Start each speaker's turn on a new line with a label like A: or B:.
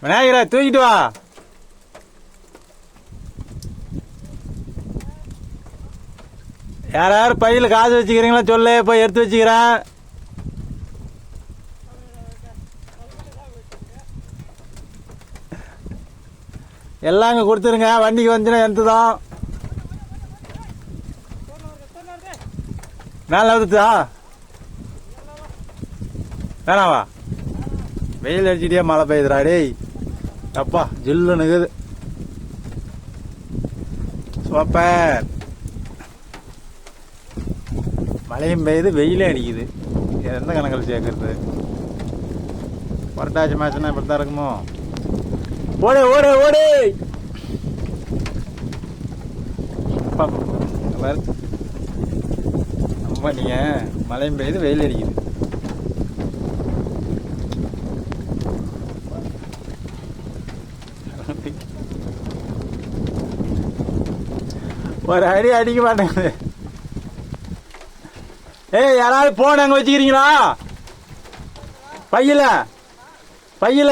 A: விநாயகரா தூக்கிட்டு வா. யார் பையில் காசு வச்சுக்கிறீங்களா சொல்லு, போய் எடுத்து வச்சுக்கிறேன். எல்லாம் அங்கே கொடுத்துருங்க, வண்டிக்கு வந்துச்சுன்னா எந்ததான் மேலே வந்துச்சா வேணாவா? வெயில் அடிச்சுட்டே மழை பெய்யுதுடா டேய். அப்பா ஜில்லுன்னு இருக்குது. சூப்பர். மழையும் பெய்யுது வெயிலே அடிக்குது. எந்த கணக்கில் சேர்க்கறது? புரட்டாசி மாசம்னா இப்படி தான் இருக்குமோ? ஓடு ஓடு ஓடு. ரொம்ப நீங்க மழையும் பெய்யுது வெயில் அடிக்குது. ஒரு அடி அடிக்க மாட்டேங்குது. ஏய் யாராவது போன் அங்க வச்சுக்கிறீங்களா? பையில பையில